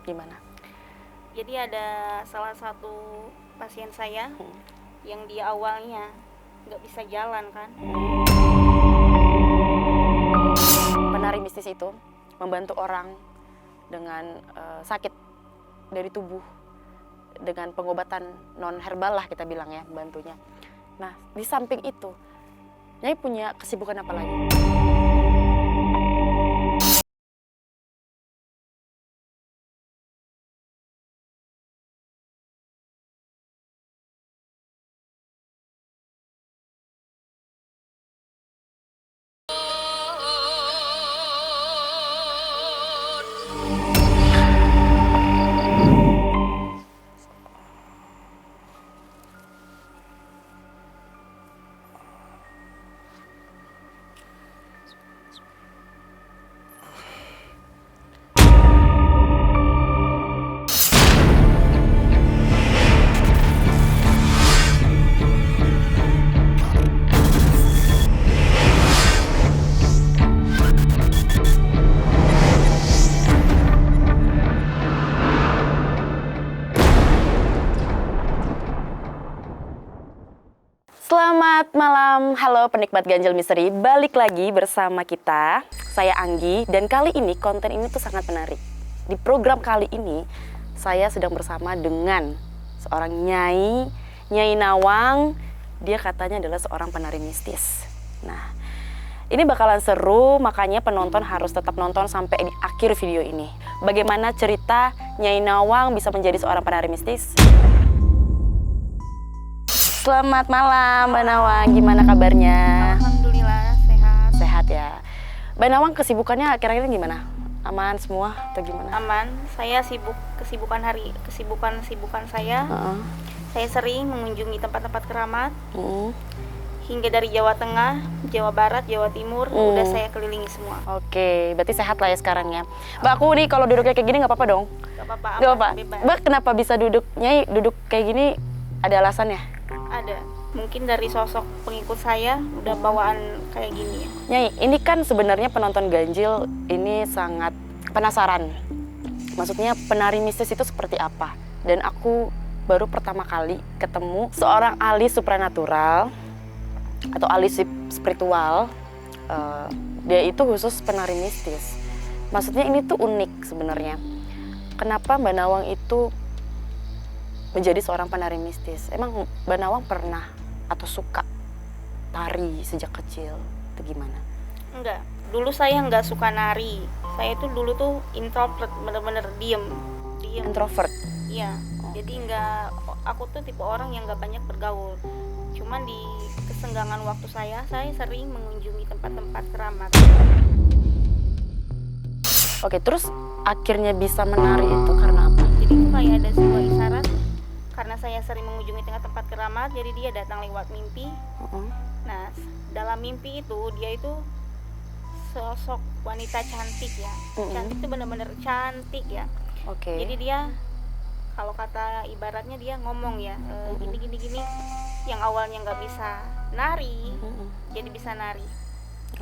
Gimana? Jadi ada salah satu pasien saya yang dia awalnya nggak bisa jalan kan. Penari mistis itu membantu orang dengan sakit dari tubuh dengan pengobatan non herbal lah kita bilang ya, bantunya. Nah, di samping itu, Nyai punya kesibukan apa lagi? Selamat malam, halo penikmat ganjil misteri, balik lagi bersama kita, saya Anggi, dan kali ini konten ini tuh sangat menarik. Di program kali ini, saya sedang bersama dengan seorang Nyai Nawang, dia katanya adalah seorang penari mistis. Nah, ini bakalan seru, makanya penonton harus tetap nonton sampai di akhir video ini. Bagaimana cerita Nyai Nawang bisa menjadi seorang penari mistis? Selamat malam Mbak Nawang, gimana kabarnya? Alhamdulillah sehat. Sehat ya. Mbak Nawang kesibukannya kira-kira gimana? Aman semua atau gimana? Aman. Saya kesibukan saya. Saya sering mengunjungi tempat-tempat keramat. Hingga dari Jawa Tengah, Jawa Barat, Jawa Timur, udah saya kelilingi semua. Oke, berarti sehat lah ya sekarang ya. Mbak, aku nih kalau duduknya kayak gini nggak apa-apa dong? Gak apa-apa, Nggak apa-apa. bebas. Mbak, kenapa bisa duduk kayak gini? Ada alasannya? Ada. Mungkin dari sosok pengikut saya udah bawaan kayak gini ya. Nyai, ini kan sebenarnya penonton ganjil ini sangat penasaran. Maksudnya penari mistis itu seperti apa? Dan aku baru pertama kali ketemu seorang ahli supranatural atau ahli spiritual. Dia itu khusus penari mistis. Maksudnya ini tuh unik sebenarnya. Kenapa Mbak Nawang itu menjadi seorang penari mistis? Emang Mbak Nawang pernah atau suka tari sejak kecil atau gimana? Enggak, dulu saya nggak suka nari. Saya tuh dulu tuh introvert, bener-bener diem. Introvert? Iya, jadi aku tuh tipe orang yang nggak banyak bergaul. Cuman di kesenggangan waktu saya sering mengunjungi tempat-tempat keramat. Oke, terus akhirnya bisa menari itu karena apa? Jadi itu kayak ada sebuah isyarat. Karena saya sering mengunjungi tempat keramat, jadi dia datang lewat mimpi. Nah, dalam mimpi itu dia itu sosok wanita cantik ya. Cantik itu benar-benar cantik ya. Oke. Jadi dia kalau kata ibaratnya dia ngomong ya, gini, yang awalnya nggak bisa nari, jadi bisa nari.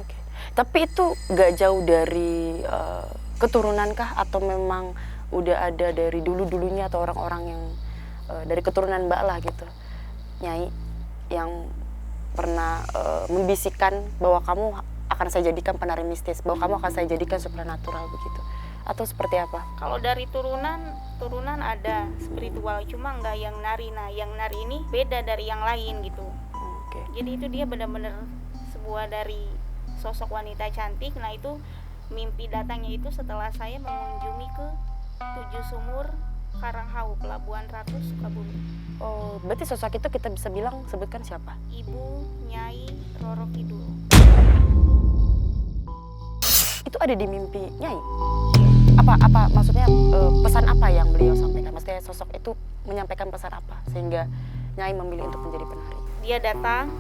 Oke. Tapi itu nggak jauh dari keturunan kah atau memang udah ada dari dulu-dulunya atau orang-orang yang dari keturunan Mbak lah gitu, Nyai, yang pernah membisikkan bahwa kamu akan saya jadikan penari mistis, bahwa kamu akan saya jadikan supranatural begitu, atau seperti apa? Kalau dari turunan ada spiritual, cuma nggak yang nari. Nah, yang nari ini beda dari yang lain gitu. Oke. Jadi itu dia benar-benar sebuah dari sosok wanita cantik. Nah, itu mimpi datangnya itu setelah saya mengunjungi ke 7 Sumur Karanghau, Pelabuhan Ratu, Sukabumi. Oh, berarti sosok itu kita bisa bilang sebutkan siapa? Ibu Nyai Roro Kidul. Itu ada di mimpi Nyai? Apa maksudnya pesan apa yang beliau sampaikan? Maksudnya sosok itu menyampaikan pesan apa sehingga Nyai memilih untuk menjadi penari? Dia datang.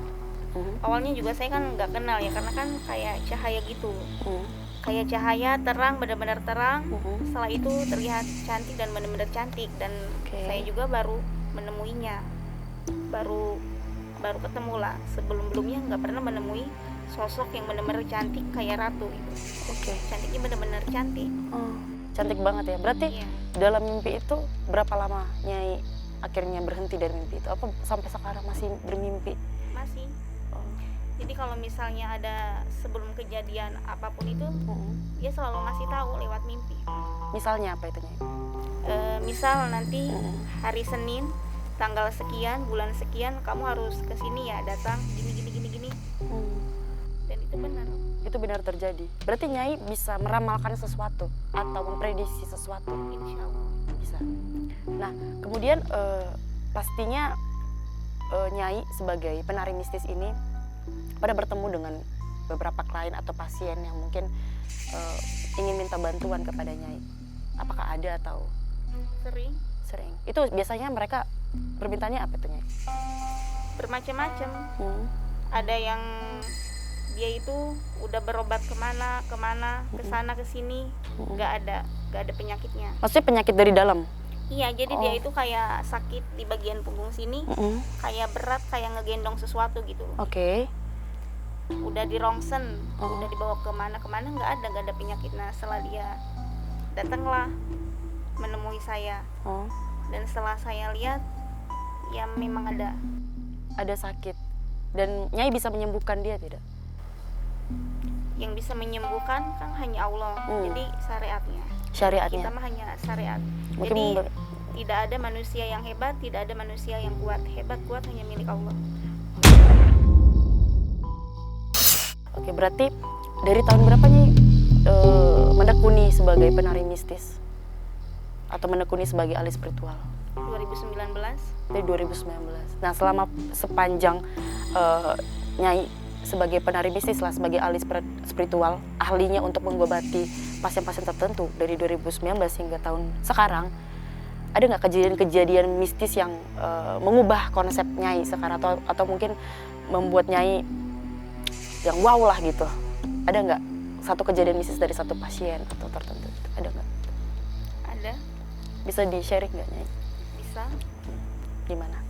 Awalnya juga saya kan nggak kenal ya, karena kan kayak cahaya gitu. Kayak cahaya terang, benar-benar terang. Setelah itu terlihat cantik dan benar-benar cantik, dan saya juga baru menemuinya, baru ketemu lah. Sebelumnya nggak pernah menemui sosok yang benar-benar cantik kayak ratu gitu. Cantiknya benar-benar cantik. Cantik banget ya. Berarti dalam mimpi itu berapa lama Nyai akhirnya berhenti dari mimpi itu? Apa sampai sekarang masih bermimpi? Masih. Jadi kalau misalnya ada sebelum kejadian apapun itu, dia selalu ngasih tahu lewat mimpi. Misalnya apa itu Nyai? Misal nanti hari Senin tanggal sekian bulan sekian kamu harus ke sini ya, datang gini. Dan itu benar. Itu benar terjadi. Berarti Nyai bisa meramalkan sesuatu atau memprediksi sesuatu. Insya Allah Bisa. Nah, kemudian pastinya Nyai sebagai penari mistis ini pada bertemu dengan beberapa klien atau pasien yang mungkin ingin minta bantuan kepada Nyai. Apakah ada atau sering? Itu biasanya mereka permintaannya apa tuh Nyai? bermacam-macam. Ada yang dia itu udah berobat kemana, kesana kesini, nggak ada penyakitnya. Maksudnya penyakit dari dalam? Iya, jadi dia itu kayak sakit di bagian punggung sini, kayak berat, kayak ngegendong sesuatu gitu. Oke. Udah di rongsen, udah dibawa kemana, nggak ada penyakit. Nah, setelah dia datanglah menemui saya, dan setelah saya lihat, ya memang ada sakit. Dan Nyai bisa menyembuhkan dia tidak? Yang bisa menyembuhkan kan hanya Allah. Jadi Syariatnya. kita mah hanya syariat. Mungkin Jadi tidak ada manusia yang hebat, tidak ada manusia yang kuat. Hebat kuat hanya milik Allah. Oke, berarti dari tahun berapa Nyai menekuni sebagai penari mistis? Atau menekuni sebagai ahli spiritual? 2019. Dari 2019. Nah, selama sepanjang Nyai sebagai penari mistis lah, sebagai ahli spiritual, ahlinya untuk mengobati pasien-pasien tertentu dari 2019 hingga tahun sekarang, ada nggak kejadian-kejadian mistis yang mengubah konsep Nyai sekarang atau mungkin membuat Nyai yang wow lah gitu? Ada nggak satu kejadian mistis dari satu pasien atau tertentu? Ada nggak? Ada. Bisa di-sharing nggak Nyai? Bisa. Gimana?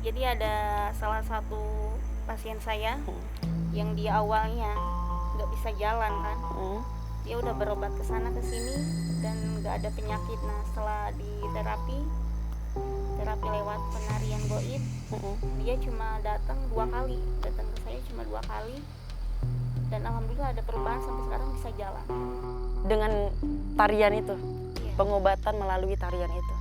Jadi ada salah satu pasien saya yang dia awalnya nggak bisa jalan kan, dia udah berobat ke sana ke sini dan nggak ada penyakit. Nah, setelah di terapi lewat penarian goib, dia cuma datang ke saya cuma 2 kali, dan alhamdulillah ada perubahan sampai sekarang bisa jalan Dengan tarian itu? Iya. Pengobatan melalui tarian itu?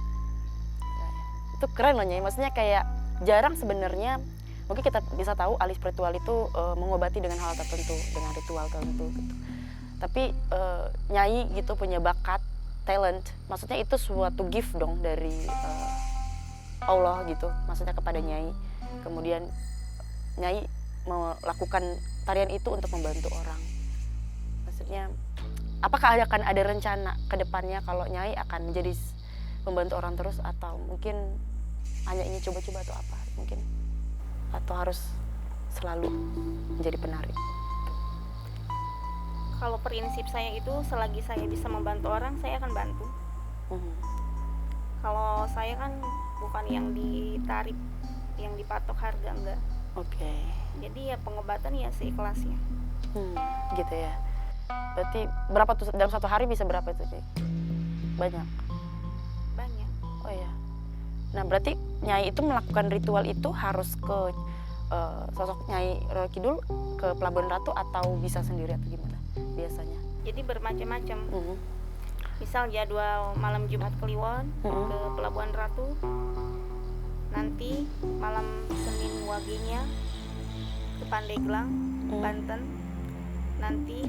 Itu keren loh Nyai, maksudnya kayak jarang sebenarnya. Mungkin kita bisa tahu ahli spiritual itu mengobati dengan hal tertentu, dengan ritual tertentu gitu. Tapi Nyai gitu punya bakat, talent, maksudnya itu suatu gift dong dari Allah gitu, maksudnya kepada Nyai. Kemudian Nyai melakukan tarian itu untuk membantu orang. Maksudnya, apakah akan ada rencana ke depannya kalau Nyai akan menjadi membantu orang terus, atau mungkin hanya ingin coba-coba atau apa mungkin? Atau harus selalu menjadi penari? Kalau prinsip saya itu selagi saya bisa membantu orang, saya akan bantu. Kalau saya kan bukan yang ditarif, yang dipatok harga, enggak. Oke. Jadi ya pengobatan ya seikhlasnya. Gitu ya. Berarti berapa tuh dalam satu hari bisa berapa tuh Cik? Banyak? Banyak. Oh iya. Nah berarti Nyai itu melakukan ritual itu harus ke sosok Nyai Roro Kidul, ke Pelabuhan Ratu, atau bisa sendiri atau gimana biasanya? Jadi bermacam-macam. Misal jadwal malam Jumat Kliwon ke Pelabuhan Ratu, nanti malam Senin Wagenya ke Pandeglang, Banten, nanti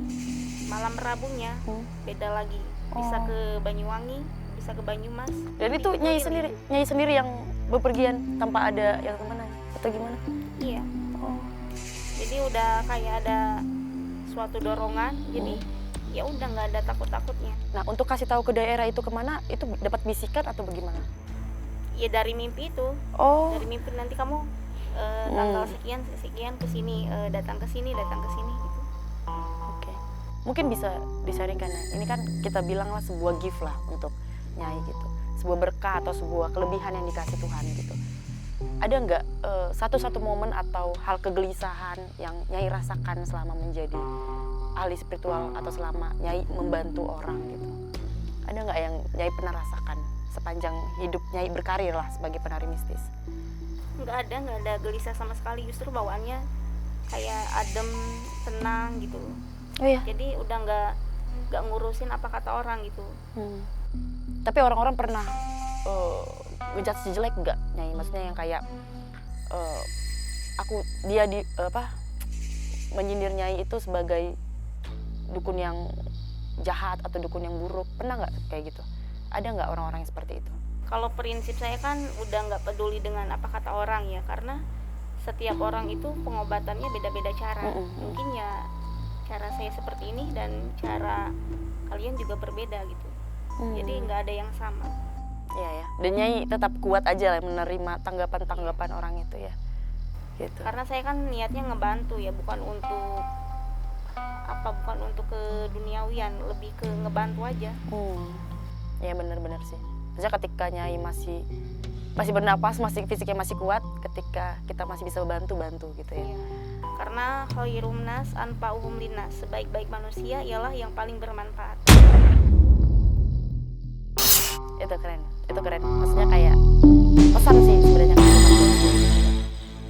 malam Rabunya beda lagi, bisa ke Banyuwangi, bisa ke Banyumas. Dan itu Nyai sendiri yang bepergian tanpa ada yang kemana atau gimana? Iya. Jadi udah kayak ada suatu dorongan, jadi ya udah nggak ada takut-takutnya. Nah, untuk kasih tahu ke daerah itu kemana, itu dapat bisikan atau bagaimana? Ya dari mimpi itu. Dari mimpi nanti kamu tanggal sekian ke sini, datang ke sini gitu. Oke. Mungkin bisa disaringkan ya. Ini kan kita bilang lah sebuah gift lah untuk Nyai gitu. Sebuah berkah atau sebuah kelebihan yang dikasih Tuhan gitu. Ada nggak satu momen atau hal kegelisahan yang Nyai rasakan selama menjadi ahli spiritual atau selama Nyai membantu orang gitu? Ada nggak yang Nyai pernah rasakan sepanjang hidup Nyai berkarir lah sebagai penari mistis? Nggak ada gelisah sama sekali, justru bawaannya kayak adem, tenang gitu. Oh iya. Jadi udah nggak ngurusin apa kata orang gitu. Tapi orang-orang pernah ngejudge jelek nggak Nyai? Maksudnya yang kayak menyindir Nyai itu sebagai dukun yang jahat atau dukun yang buruk, pernah nggak kayak gitu? Ada nggak orang-orang yang seperti itu? Kalau prinsip saya kan udah nggak peduli dengan apa kata orang ya, karena setiap orang itu pengobatannya beda-beda cara. Mungkin ya cara saya seperti ini dan cara kalian juga berbeda gitu. Jadi nggak ada yang sama. Iya ya. Dan Nyai tetap kuat aja lah menerima tanggapan-tanggapan orang itu ya. Gitu. Karena saya kan niatnya ngebantu ya, bukan untuk keduniawian, lebih ke ngebantu aja. Ya benar-benar sih. Maksudnya ketika Nyai masih bernapas, masih fisiknya masih kuat, ketika kita masih bisa bantu gitu ya. Iya. Karena khairum nas anfa'uhum linnas, sebaik-baik manusia ialah yang paling bermanfaat. Itu keren. Maksudnya kayak pesan sih sebenarnya.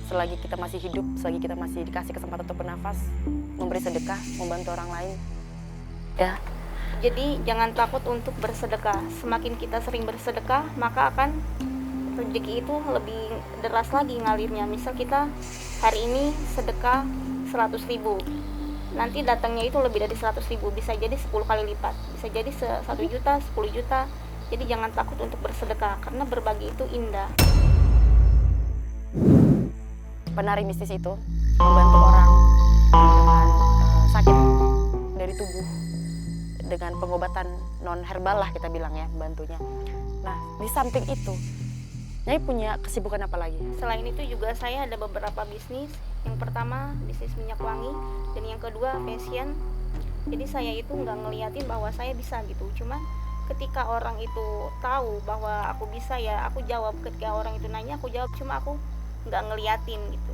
Selagi kita masih hidup, selagi kita masih dikasih kesempatan untuk bernafas, memberi sedekah, membantu orang lain, ya. Jadi jangan takut untuk bersedekah. Semakin kita sering bersedekah, maka akan rezeki itu lebih deras lagi ngalirnya. Misal kita hari ini sedekah 100.000, nanti datangnya itu lebih dari 100.000, bisa jadi 10 kali lipat, bisa jadi 1 juta, 10 juta. Jadi jangan takut untuk bersedekah, karena berbagi itu indah. Penari mistis itu membantu orang dengan sakit dari tubuh dengan pengobatan non herbal lah kita bilang ya, bantunya. Nah, di samping itu Nyai punya kesibukan apa lagi? Selain itu juga saya ada beberapa bisnis. Yang pertama bisnis minyak wangi, dan yang kedua fashion. Jadi saya itu nggak ngeliatin bahwa saya bisa gitu, cuman ketika orang itu tahu bahwa aku bisa ya aku jawab. Ketika orang itu nanya aku jawab, cuma aku nggak ngeliatin gitu.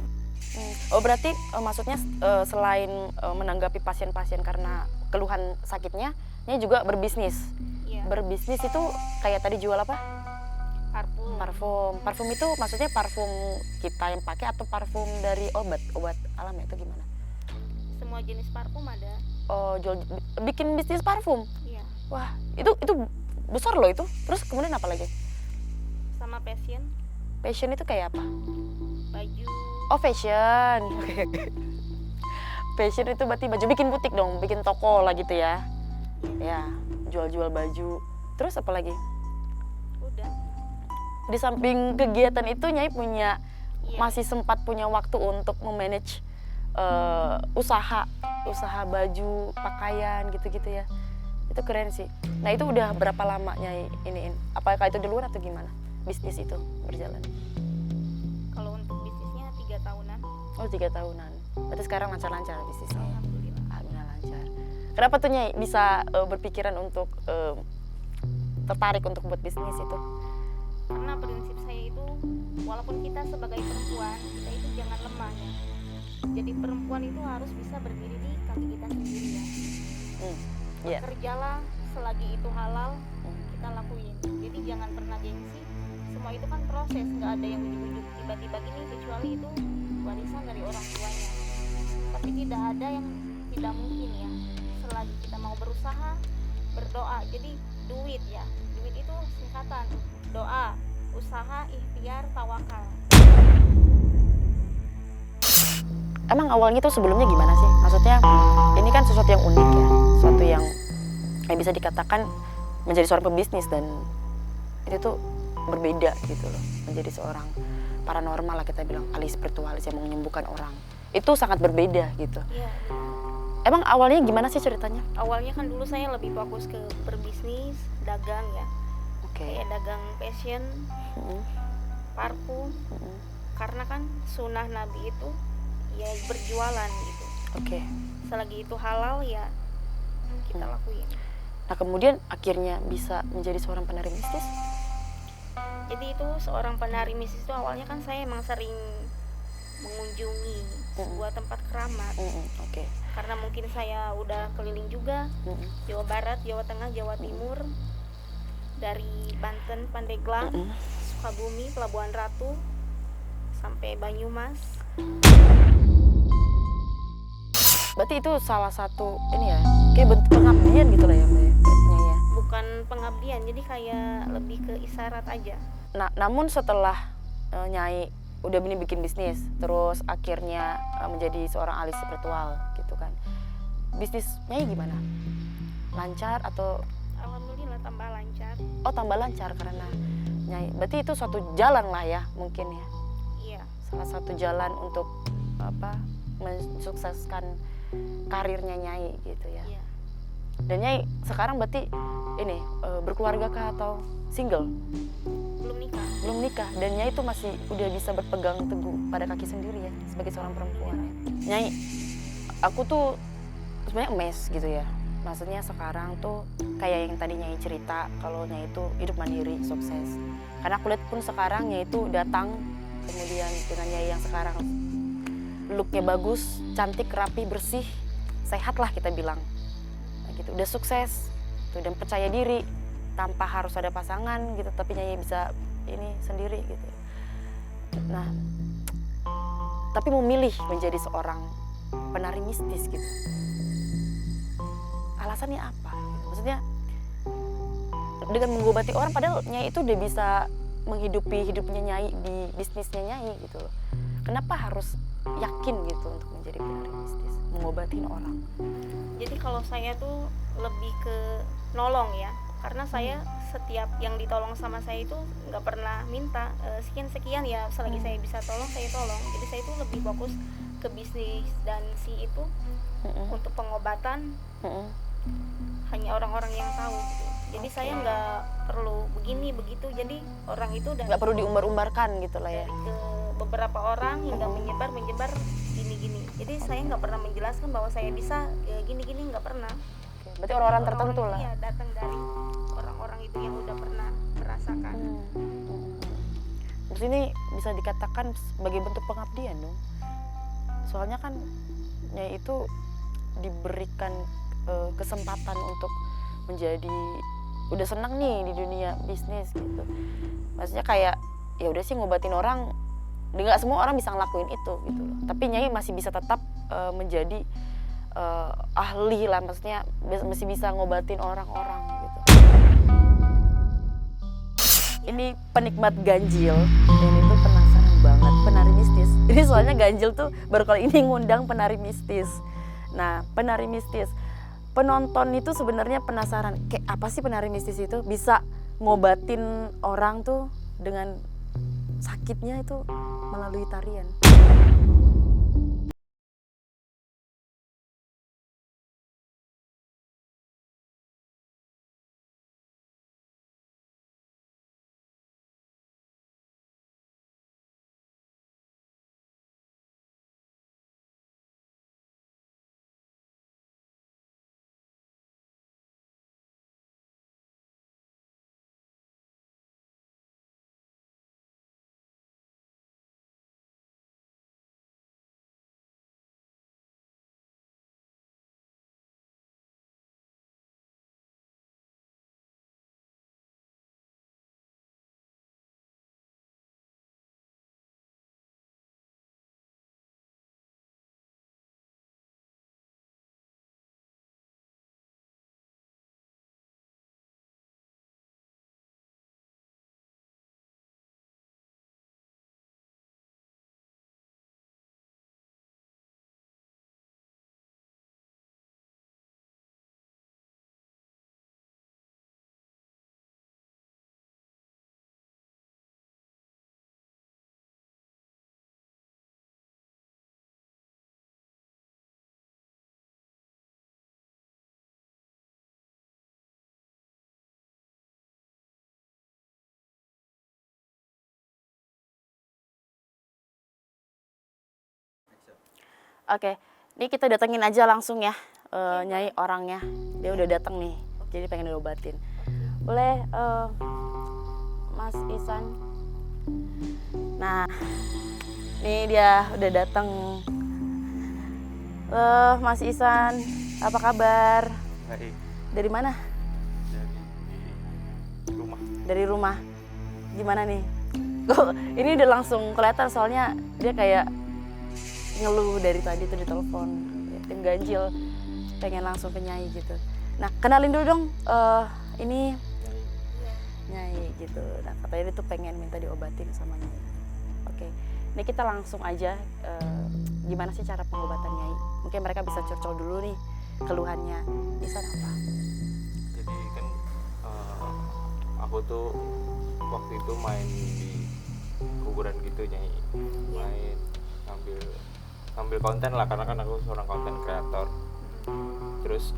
Oh berarti maksudnya selain menanggapi pasien-pasien karena keluhan sakitnya, Nyai juga berbisnis. Iya. Berbisnis itu kayak tadi jual apa? Parfum itu maksudnya parfum kita yang pakai atau parfum dari obat alam itu gimana? Semua jenis parfum ada. Oh, bikin bisnis parfum. Iya. Wah, itu besar loh itu. Terus kemudian apa lagi? Sama fashion. Fashion itu kayak apa? Baju. Oh, fashion. Fashion itu berarti baju, bikin butik dong, bikin toko lah gitu ya. Ya, jual-jual baju. Terus apa lagi? Udah. Di samping kegiatan itu Nyai punya Iya. masih sempat punya waktu untuk memanage usaha baju, pakaian gitu-gitu ya. Itu keren sih. Nah, itu udah berapa lama Nyai iniin? Apakah itu di luar atau gimana? Bisnis itu berjalan. Kalau untuk bisnisnya 3 tahunan. Oh, 3 tahunan. Berarti sekarang lancar-lancar bisnisnya. Alhamdulillah. Alhamdulillah lancar. Kenapa tuh Nyai bisa berpikiran untuk tertarik untuk buat bisnis itu? Karena prinsip saya itu, walaupun kita sebagai perempuan, kita itu jangan lemah ya. Jadi perempuan itu harus bisa berdiri di kaki kita sendiri ya. Iya. Kerjalah selagi itu halal, kita lakuin. Jadi jangan pernah gengsi. Semua itu kan proses, nggak ada yang ujuk-ujuk tiba-tiba gini, kecuali itu warisan dari orang tuanya. Tapi tidak ada yang tidak mungkin ya. Selagi kita mau berusaha, berdoa. Jadi duit ya, duit itu singkatan. Doa, usaha, ikhtiar, tawakal. Emang awalnya tuh sebelumnya gimana sih? Maksudnya ini kan sesuatu yang unik ya, sesuatu yang bisa dikatakan menjadi seorang pebisnis, dan itu tuh berbeda gitu loh. Menjadi seorang paranormal lah kita bilang, ahli spiritualis yang menyembuhkan orang. Itu sangat berbeda gitu. Iya. Emang awalnya gimana sih ceritanya? Awalnya kan dulu saya lebih fokus ke berbisnis, dagang ya. Oke. Kayak dagang fashion, parfum. Karena kan sunnah Nabi itu ya berjualan gitu. Oke. Selagi itu halal ya kita lakuin. Nah, kemudian akhirnya bisa menjadi seorang penari mistis. Jadi itu seorang penari mistis itu awalnya kan saya emang sering mengunjungi sebuah tempat keramat. Oke. Karena mungkin saya udah keliling juga Jawa Barat, Jawa Tengah, Jawa Timur. dari Banten, Pandeglang, Sukabumi, Pelabuhan Ratu, sampai Banyumas. Berarti itu salah satu ini ya, kayak bentuk pengabdian gitu lah ya Mbak ya, kayaknya ya. Bukan pengabdian, jadi kayak lebih ke isyarat aja. Nah, namun setelah Nyai udah bikin bisnis, terus akhirnya menjadi seorang ahli spiritual gitu kan. Bisnis Nyai gimana? Lancar atau? Alhamdulillah tambah lancar. Oh, tambah lancar karena Nyai. Berarti itu suatu jalan lah ya mungkin ya. Iya. Salah satu jalan untuk mensukseskan karirnya Nyai gitu ya. Iya. Dan Nyai sekarang berarti ini berkeluarga kah atau single? Belum nikah. Belum nikah, dan Nyai itu masih udah bisa berpegang teguh pada kaki sendiri ya sebagai seorang perempuan. Nyai, aku tuh sebenarnya emes gitu ya. Maksudnya sekarang tuh kayak yang tadi Nyai cerita kalau Nyai itu hidup mandiri, sukses. Karena aku lihat pun sekarang Nyai itu datang, kemudian dengan Nyai yang sekarang looknya bagus, cantik, rapi, bersih, sehat lah kita bilang. Nah, gitu, udah sukses tuh, dan percaya diri tanpa harus ada pasangan gitu, tapi Nyai bisa ini sendiri gitu. Nah, tapi memilih menjadi seorang penari mistis gitu. Alasannya apa? Maksudnya dengan mengobati orang, padahal Nyai itu udah bisa menghidupi hidupnya Nyai di bisnisnya Nyai gitu loh. Kenapa harus yakin gitu untuk menjadi penari mistis, mengobatin orang? Jadi kalau saya tuh lebih ke nolong ya, karena saya setiap yang ditolong sama saya itu nggak pernah minta sekian ya, selagi saya bisa tolong saya tolong. Jadi saya itu lebih fokus ke bisnis, dan si itu untuk pengobatan hanya orang-orang yang tahu gitu. Jadi saya nggak perlu begini begitu, jadi orang itu Nggak perlu diumbar-umbarkan gitu lah ya. dari ke beberapa orang hingga menyebar gini-gini. Jadi saya nggak pernah menjelaskan bahwa saya bisa gini-gini, nggak pernah. Berarti orang-orang tertentu lah. Iya, datang dari orang-orang itu yang udah pernah merasakan. Terus ini bisa dikatakan sebagai bentuk pengabdian dong. Soalnya kan Nyai itu diberikan kesempatan untuk menjadi, udah senang nih di dunia bisnis gitu. Maksudnya kayak ya udah sih ngobatin orang, nggak semua orang bisa ngelakuin itu gitu loh. Tapi Nyai masih bisa tetap menjadi ahli lah, maksudnya masih bisa ngobatin orang-orang gitu. Ini penikmat ganjil, dan itu penasaran banget penari mistis. Ini soalnya ganjil tuh baru kali ini ngundang penari mistis. Nah, penari mistis, penonton itu sebenarnya penasaran kayak apa sih penari mistis itu, bisa ngobatin orang tuh dengan sakitnya itu melalui tarian. Oke, ini kita datengin aja langsung ya, Nyai orangnya. Dia udah datang nih, jadi pengen diobatin. Boleh, Mas Isan. Nah, nih dia udah datang. Mas Isan, apa kabar? Baik, Dari mana? dari rumah dari rumah. Gimana nih? Kok ini udah langsung kelihatan soalnya dia kayak ngeluh dari tadi tuh di telepon. Tim ganjil pengen langsung ke Nyai gitu. Nah, kenalin dulu dong ini Nyai gitu. Nah, katanya dia tuh pengen minta diobatin sama Nyai. Oke. Ini kita langsung aja gimana sih cara pengobatan Nyai? Mungkin mereka bisa curcol dulu nih keluhannya. Isan apa? Jadi kan aku tuh waktu itu main di kuburan gitu Nyai, main ngambil konten lah karena kan aku seorang konten kreator. Terus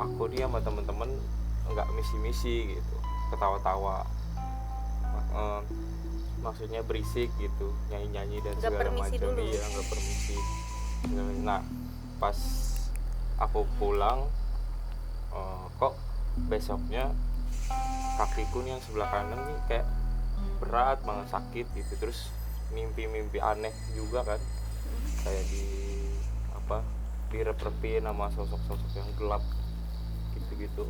aku dia sama temen-temen nggak misi-misi gitu, ketawa-tawa, maksudnya berisik gitu, nyanyi-nyanyi dan Nggak segala permisi macam. dulu. Iya, nggak permisi. Nah pas aku pulang kok besoknya kakiku nih yang sebelah kanan nih kayak berat banget, sakit gitu. Terus mimpi-mimpi aneh juga kan, kayak direp-repin sama sosok-sosok yang gelap gitu-gitu.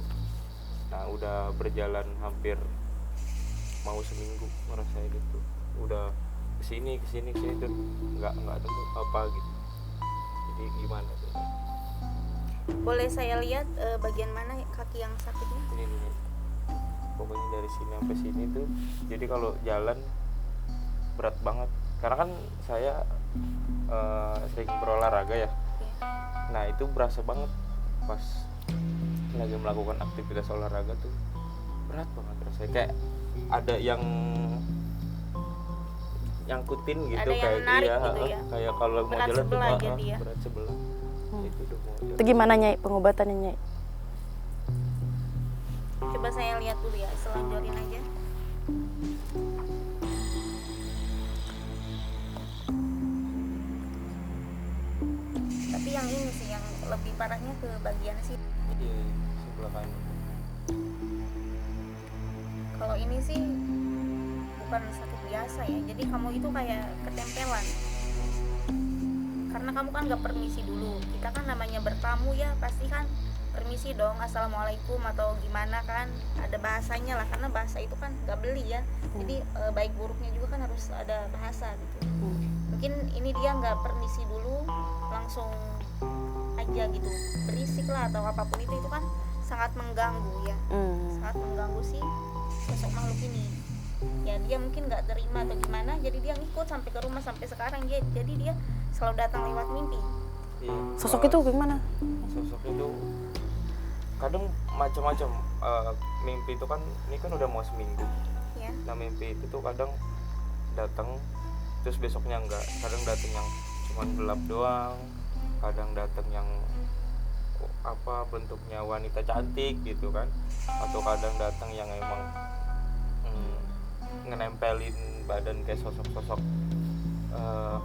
Nah udah berjalan hampir mau seminggu ngerasain itu, udah kesini tuh nggak temu apa gitu. Jadi gimana tuh? Boleh saya lihat bagian mana kaki yang sakitnya? Ini pokoknya dari sini sampai sini tuh, jadi kalau jalan berat banget karena kan saya sering berolahraga ya. Nah itu berasa banget pas lagi melakukan aktivitas olahraga tuh, berat banget rasanya, kayak ada yang nyangkutin gitu, Ada yang kayak menarik gitu ya? kayak kalau mau Berat jalan tuh sebelah jadi ya? berat sebelah. Itu udah mau jalan. Itu gimana Nyai pengobatannya Nyai? Coba saya lihat dulu ya, selonjorin aja. Tapi yang ini sih yang lebih parahnya ke bagian sih. Di sebelah kanan. Kalau ini sih bukan sakit biasa ya. Jadi kamu itu kayak ketempelan. Karena kamu kan gak permisi dulu. Kita kan namanya bertamu ya, pasti kan permisi dong, assalamualaikum atau gimana kan, ada bahasanya lah, karena bahasa itu kan gak beli ya. Jadi baik buruknya juga kan harus ada bahasa gitu. Mungkin ini dia nggak permisi dulu, langsung aja gitu, berisik lah atau apapun itu kan sangat mengganggu ya. Sangat mengganggu sih sosok makhluk ini ya. Dia mungkin nggak terima atau gimana, jadi dia ngikut sampai ke rumah sampai sekarang. Jadi dia selalu datang lewat mimpi. Iya, Sosok itu gimana? sosok itu kadang macam-macam. Mimpi itu kan, ini kan udah mau seminggu Ya. nah mimpi itu tuh kadang datang terus besoknya enggak, kadang datang yang cuman gelap doang, kadang datang yang bentuknya wanita cantik gitu kan, atau kadang datang yang emang ngenempelin badan kayak sosok-sosok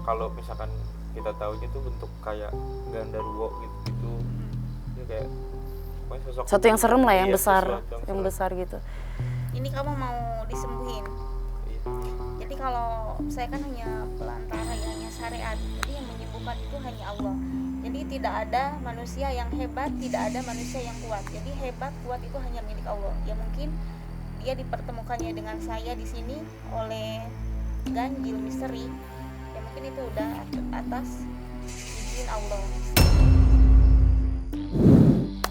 kalau misalkan kita tahunya tuh bentuk kayak genderuwo gitu dia kayak pokoknya sosok Satu yang serem lah, yang iya, besar, sesuatu yang serem. besar gitu. Ini kamu mau disembuhin. Iya. Jadi kalau saya kan hanya pelantara ya, hanya syariat. Jadi yang menyembuhkan itu hanya Allah. Jadi tidak ada manusia yang hebat, tidak ada manusia yang kuat. Jadi hebat, kuat itu hanya milik Allah. Ya mungkin dia dipertemukannya dengan saya di sini oleh ganjil misteri. Ya mungkin itu udah atas izin Allah.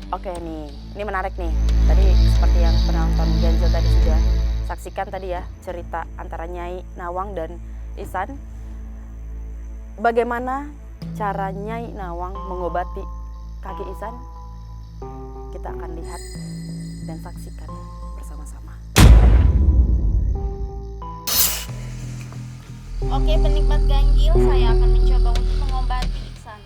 Oke nih, ini menarik nih. Tadi seperti yang penonton ganjil tadi sudah saksikan tadi ya, cerita antara Nyai Nawang dan Ihsan. Bagaimana cara Nyai Nawang mengobati kaki Ihsan? Kita akan lihat dan saksikan bersama-sama. Oke, penikmat ganjil, saya akan mencoba untuk mengobati Ihsan.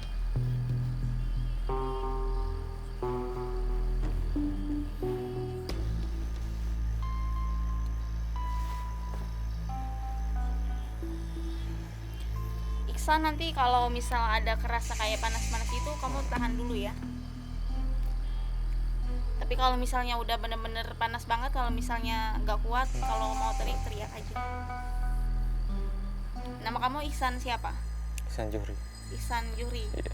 Ihsan, nanti kalau misal ada kerasa kayak panas-panas itu kamu tahan dulu ya. Tapi kalau misalnya udah bener-bener panas banget, kalau misalnya nggak kuat, kalau mau teriak-teriak aja. Nama kamu Ihsan siapa? Ihsan Juhri. Ihsan Juhri. Iya.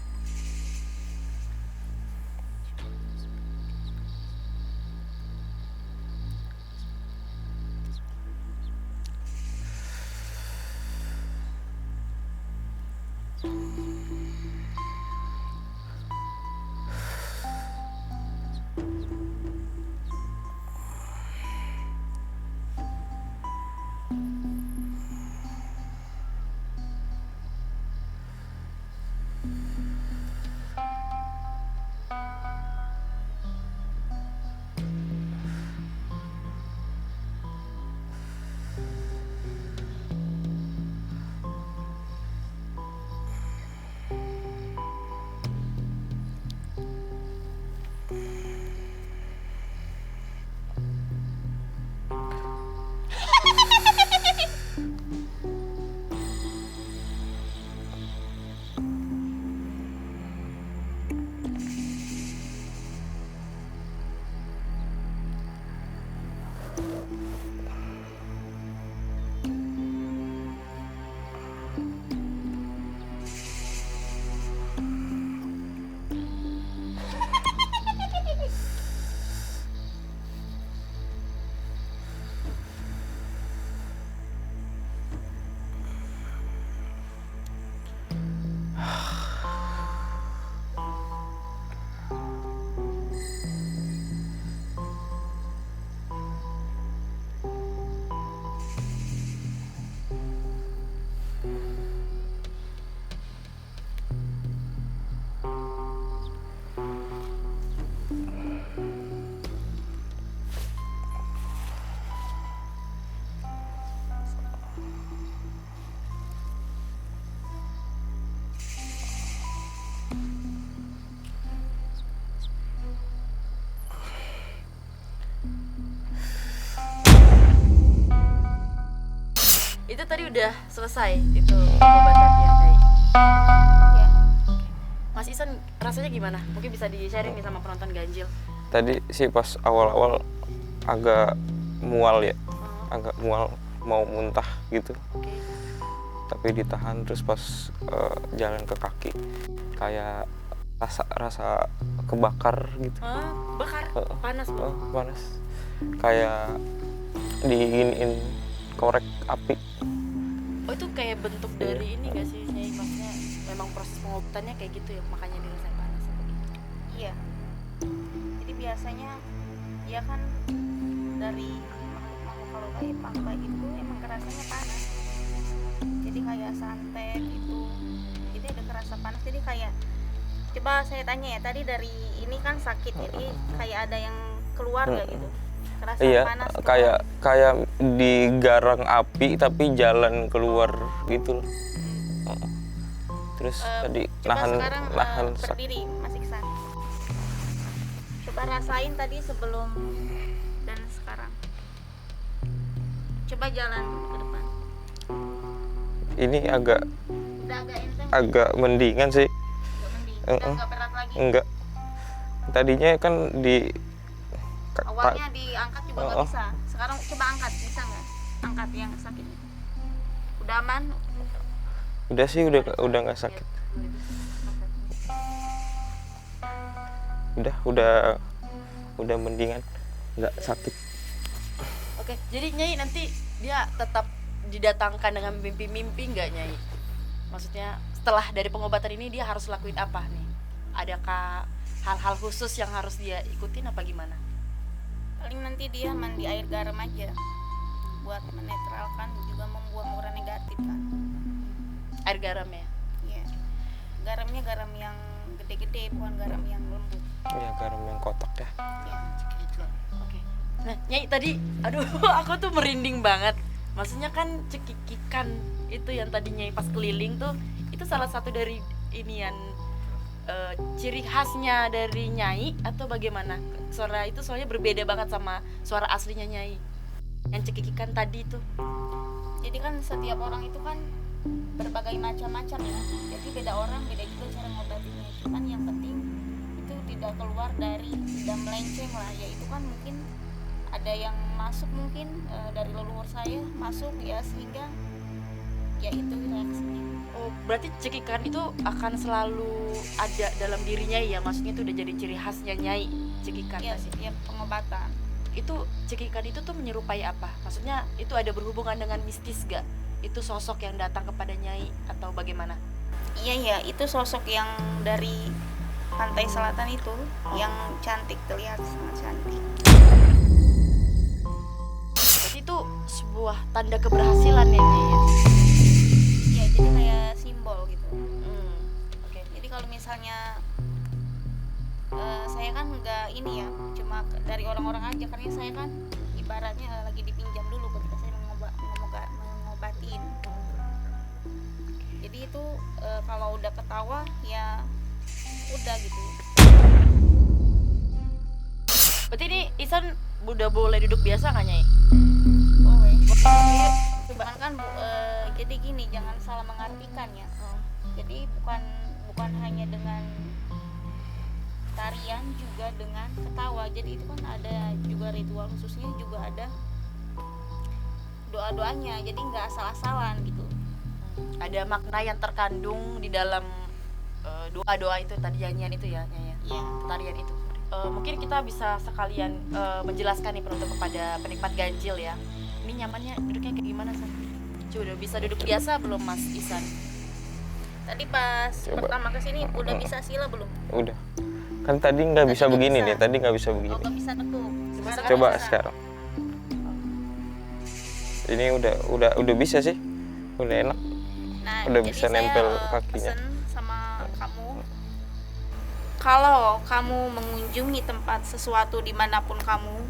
tadi udah selesai itu pengobatannya Nyai. Ya. Mas Isan rasanya gimana? Mungkin bisa di-sharing nih sama penonton ganjil. Tadi sih pas awal-awal agak mual ya, agak mual mau muntah gitu. Oke. Tapi ditahan, terus pas jalan ke kaki kayak rasa kebakar gitu. Bakar? Panas bro? Panas, kayak diginiin korek api. Oh itu kayak bentuk dari ini gak sih Nyai? Maksudnya memang proses pengobatannya kayak gitu ya, makanya dirasain panas apa gitu? Iya. Jadi biasanya dia kan dari makhluk kalau kayak pangba itu emang kerasanya panas. Jadi kayak santet itu, jadi ada kerasa panas. Jadi kayak coba saya tanya ya, tadi dari ini kan sakit, jadi kayak ada yang keluar gak gitu? Kerasa Iya, panas keluar. kayak digarang api tapi jalan keluar gitu loh. Terus tadi Coba sekarang nahan sakit. berdiri Mas Iksan. Coba rasain tadi sebelum dan sekarang. Coba jalan ke depan. Ini agak Udah agak enteng. agak mendingan sih. Agak mending. Udah agak berat lagi. Enggak. Tadinya kan di Awalnya diangkat juga nggak bisa. Sekarang coba angkat, bisa nggak? Angkat yang sakitnya. Udah aman? udah sih udah nggak sakit. Udah mendingan, nggak sakit. Oke, jadi Nyai nanti dia tetap didatangkan dengan mimpi-mimpi nggak Nyai? Maksudnya setelah dari pengobatan ini dia harus lakuin apa nih? Adakah hal-hal khusus yang harus dia ikutin apa gimana? Paling nanti dia mandi air garam aja buat menetralkan, juga membuang aura negatif kan. Air garam ya? Iya. Garamnya garam yang gede-gede, bukan garam yang lembut. Ya garam yang kotak ya. Ya. Oke. Nah, Nyai tadi, aduh, aku tuh merinding banget. Maksudnya kan cekikikan itu yang tadi Nyai pas keliling tuh, itu salah satu dari inian ciri khasnya dari Nyai atau bagaimana? Suara itu soalnya berbeda banget sama suara aslinya Nyai. Yang cekikikan tadi tuh. Jadi kan setiap orang itu kan berbagai macam-macam ya. Jadi beda orang, beda juga cara ngobatinnya. Cuman yang penting itu tidak keluar dari, tidak melenceng lah. Yaitu kan mungkin ada yang masuk mungkin dari leluhur saya masuk ya, sehingga ya itu reaksinya. Oh, berarti cekikan itu akan selalu ada dalam dirinya ya? Maksudnya itu udah jadi ciri khasnya Nyai, cekikan Ya, tadi. setiap pengobatan. Itu cekikan itu tuh menyerupai apa? Maksudnya itu ada berhubungan dengan mistis gak? Itu sosok yang datang kepada Nyai atau bagaimana? Iya ya, itu sosok yang dari pantai selatan itu, yang cantik, terlihat sangat cantik. Berarti itu sebuah tanda keberhasilan ya Nyai ya? Ya, jadi kayak simbol gitu. Oke. Jadi kalau misalnya saya kan nggak ini ya, cuma dari orang-orang aja, karena saya kan ibaratnya lagi dipinjam dulu ketika saya mengobatin. Jadi itu kalau udah ketawa ya udah gitu. Berarti ini Isan udah boleh duduk biasa nggak Nyai? Boleh. Cuman kan jadi gini, jangan salah mengartikan ya. Jadi bukan hanya dengan tarian, juga dengan ketawa. Jadi itu kan ada juga ritual khususnya, juga ada doa-doanya. Jadi nggak asal-asalan gitu. Ada makna yang terkandung di dalam doa-doa itu tadi, nyanyian itu ya Nyai ya? Iya. Tarian itu. Mungkin kita bisa sekalian menjelaskan nih penonton kepada penikmat ganjil ya. Ini nyamannya duduknya kayak gimana San? Coba udah bisa duduk biasa belum Mas Isan? Tadi pas Coba. pertama kesini udah bisa sila belum? Udah. Kan tadi nggak Tadi bisa nggak begini bisa. nih, tadi nggak bisa begini. Oh, nggak bisa tekuk. Coba bisa. sekarang. Ini udah bisa sih. Udah enak. Nah, Udah jadi bisa saya, nempel kakinya. pesen sama kamu, kalau kamu mengunjungi tempat sesuatu dimanapun kamu,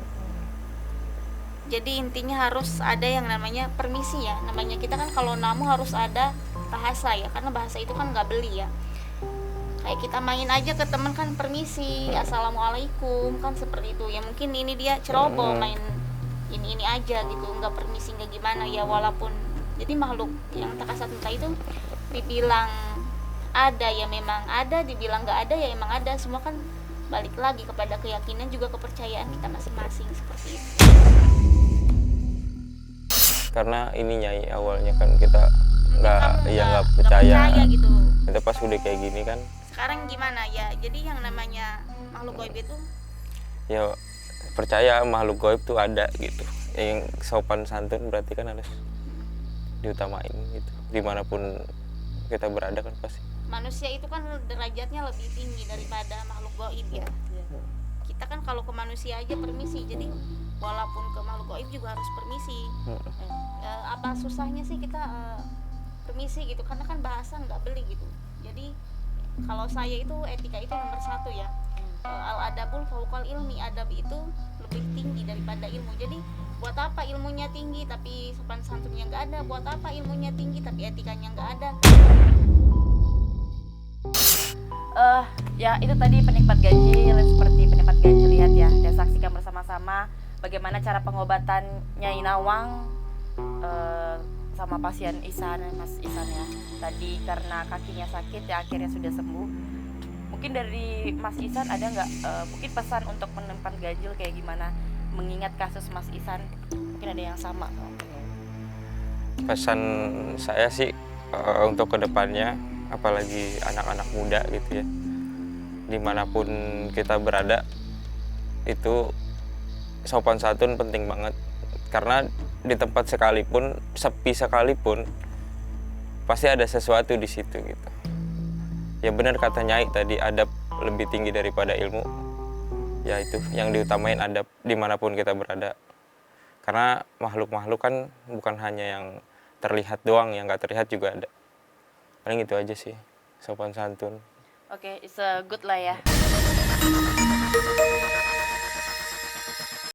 jadi intinya harus ada yang namanya permisi ya. Namanya kita kan kalau namu harus ada bahasa ya, karena bahasa itu kan nggak beli ya. Kayak kita main aja ke teman kan permisi, assalamualaikum, kan seperti itu ya. Mungkin ini dia ceroboh main ini aja gitu, nggak permisi nggak gimana ya, walaupun Jadi makhluk yang tak kasat mata itu dibilang ada ya memang ada, dibilang nggak ada ya emang ada. Semua kan balik lagi kepada keyakinan juga kepercayaan kita masing-masing seperti itu. Karena ini Nyai awalnya kan kita nggak Nggak percaya gitu. itu pas udah kayak gini kan Sekarang gimana ya? Jadi yang namanya makhluk gaib itu ya percaya makhluk gaib tuh ada gitu. Yang sopan santun berarti kan harus diutamain gitu dimanapun kita berada kan pasti. manusia itu kan derajatnya lebih tinggi daripada makhluk gaib ya. Kita kan kalau ke manusia aja permisi, jadi walaupun ke makhluk gaib juga harus permisi. Apa susahnya sih kita permisi gitu, karena kan bahasa nggak beli gitu. Jadi kalau saya itu etika itu nomor 1 ya. Al adabul fauqal ilmi, adab itu lebih tinggi daripada ilmu. Jadi buat apa ilmunya tinggi tapi sopan santunnya nggak ada, buat apa ilmunya tinggi tapi etikanya nggak ada. Ya itu tadi penikmat ganjil, seperti penikmat ganjil lihat ya, dan saksikan bersama-sama bagaimana cara pengobatan Nyai Nawang sama pasien Ihsan, Mas Ihsan ya. Tadi karena kakinya sakit ya akhirnya sudah sembuh. Mungkin dari Mas Ihsan ada nggak mungkin pesan untuk penikmat ganjil kayak gimana mengingat kasus Mas Ihsan? Mungkin ada yang sama. Pesan saya sih untuk kedepannya, apalagi anak-anak muda gitu ya, dimanapun kita berada itu sopan santun penting banget. Karena di tempat sekalipun, sepi sekalipun, pasti ada sesuatu di situ gitu. Ya benar kata Nyai tadi, adab lebih tinggi daripada ilmu. Ya itu yang diutamain, adab dimanapun kita berada. Karena makhluk-makhluk kan bukan hanya yang terlihat doang, yang nggak terlihat juga ada. Paling itu aja sih, sopan santun. Oke, it's a good lah ya.